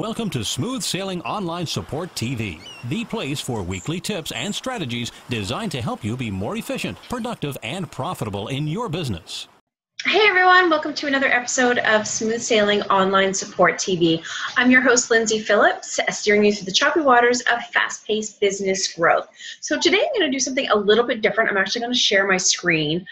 Welcome to Smooth Sailing Online Support TV, the place for weekly tips and strategies designed to help you be more efficient, productive, and profitable in your business. Hey everyone, welcome to another episode of Smooth Sailing Online Support TV. I'm your host, Lyndsay Phillips, steering you through the choppy waters of fast-paced business growth. So today I'm going to do something a little bit different. I'm actually going to share my screen,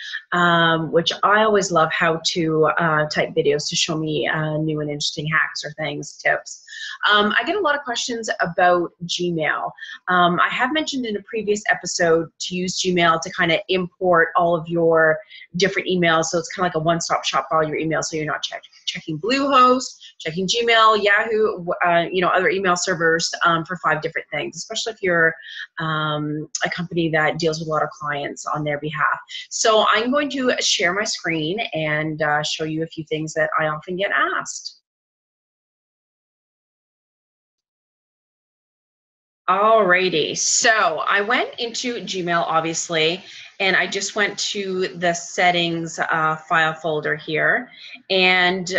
which I always love how to type videos to show me new and interesting hacks or things, tips. I get a lot of questions about Gmail. I have mentioned in a previous episode to use Gmail to kind of import all of your different emails, so it's kind of like a one-stop shop for all your emails, so you're not checking Bluehost, checking Gmail, Yahoo, other email servers for 5 different things, especially if you're a company that deals with a lot of clients on their behalf. So I'm going to share my screen and show you a few things that I often get asked. Alrighty, so I went into Gmail, obviously, and I just went to the settings file folder here. And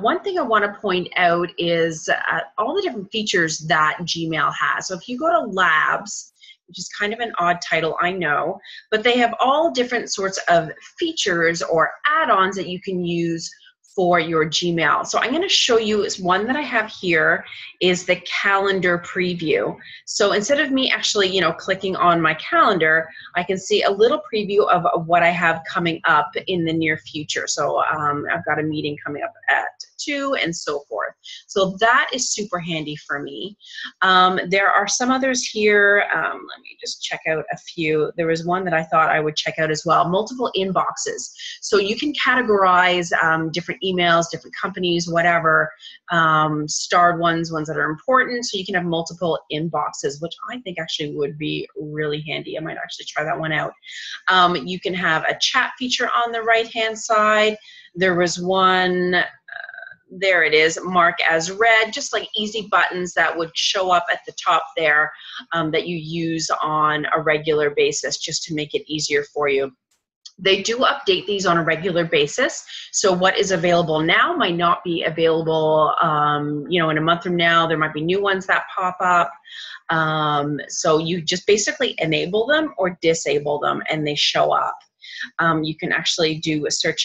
one thing I want to point out is all the different features that Gmail has. So if you go to Labs, which is kind of an odd title, I know, but they have all different sorts of features or add-ons that you can use for your Gmail. So I'm going to show you one that I have here is the calendar preview. So instead of me actually, clicking on my calendar, I can see a little preview of what I have coming up in the near future. So I've got a meeting coming up at 2 and so forth. So that is super handy for me. There are some others here. Let me just check out a few. There was one that I thought I would check out as well. Multiple inboxes. So you can categorize different emails, different companies, whatever, starred ones that are important. So you can have multiple inboxes, which I think actually would be really handy. I might actually try that one out. You can have a chat feature on the right-hand side. There was one, there it is, mark as read, just like easy buttons that would show up at the top there that you use on a regular basis just to make it easier for you. They do update these on a regular basis. So what is available now might not be available, in a month from now. There might be new ones that pop up. So you just basically enable them or disable them and they show up. You can actually do a search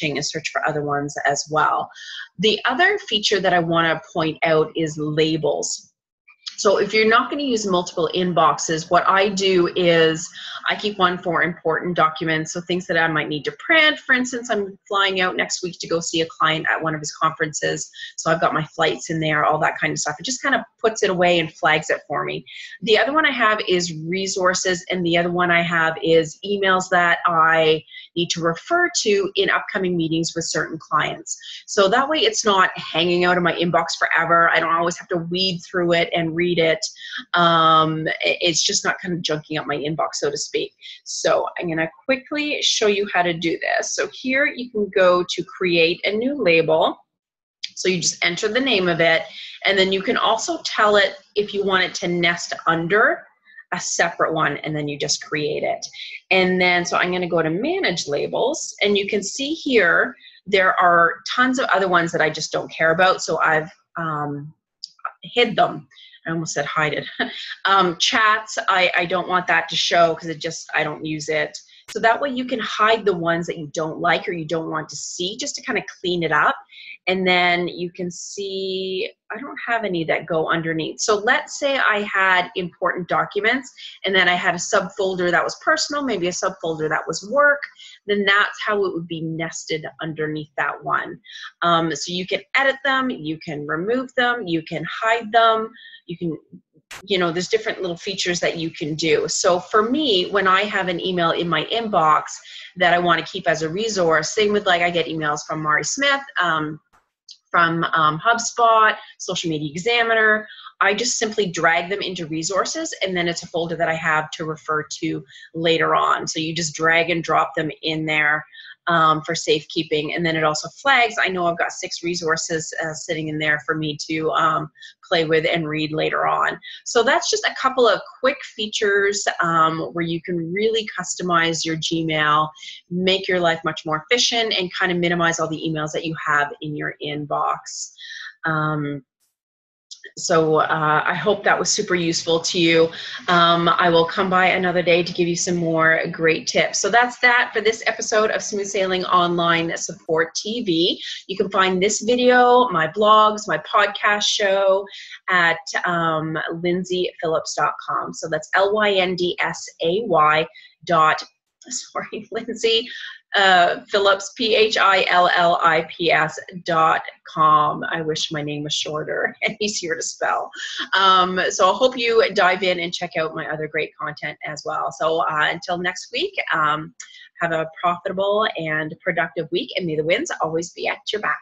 for other ones as well. The other feature that I want to point out is labels. So if you're not going to use multiple inboxes, what I do is I keep one for important documents, so things that I might need to print. For instance, I'm flying out next week to go see a client at one of his conferences, so I've got my flights in there, all that kind of stuff. It just kind of puts it away and flags it for me. The other one I have is resources, and the other one I have is emails that I need to refer to in upcoming meetings with certain clients. So that way it's not hanging out in my inbox forever. I don't always have to weed through it and read it. It's just not kind of junking up my inbox, so to speak. So I'm going to quickly show you how to do this. So here you can go to create a new label. So you just enter the name of it, and then you can also tell it if you want it to nest under a separate one, and then you just create it. And then, so I'm going to go to manage labels, and you can see here there are tons of other ones that I just don't care about, so I've hid them. I almost said hide it. Chats, I don't want that to show because I don't use it. So that way you can hide the ones that you don't like or you don't want to see, just to kind of clean it up. And then you can see, I don't have any that go underneath. So let's say I had important documents and then I had a subfolder that was personal, maybe a subfolder that was work, then that's how it would be nested underneath that one. So you can edit them, you can remove them, you can hide them, you can, there's different little features that you can do. So for me, when I have an email in my inbox that I want to keep as a resource, same with I get emails from Mari Smith, from HubSpot, Social Media Examiner. I just simply drag them into resources, and then it's a folder that I have to refer to later on. So you just drag and drop them in there for safekeeping, and then it also flags. I know I've got 6 resources sitting in there for me to play with and read later on. So that's just a couple of quick features where you can really customize your Gmail, make your life much more efficient, and kind of minimize all the emails that you have in your inbox. So I hope that was super useful to you. I will come by another day to give you some more great tips. So that's that for this episode of Smooth Sailing Online Support TV. You can find this video, my blogs, my podcast show at lyndsayphillips.com. So that's LYNDSAY Lyndsay Phillips, PHILLIPS.com. I wish my name was shorter and easier to spell. So I hope you dive in and check out my other great content as well. So until next week, have a profitable and productive week, and may the winds always be at your back.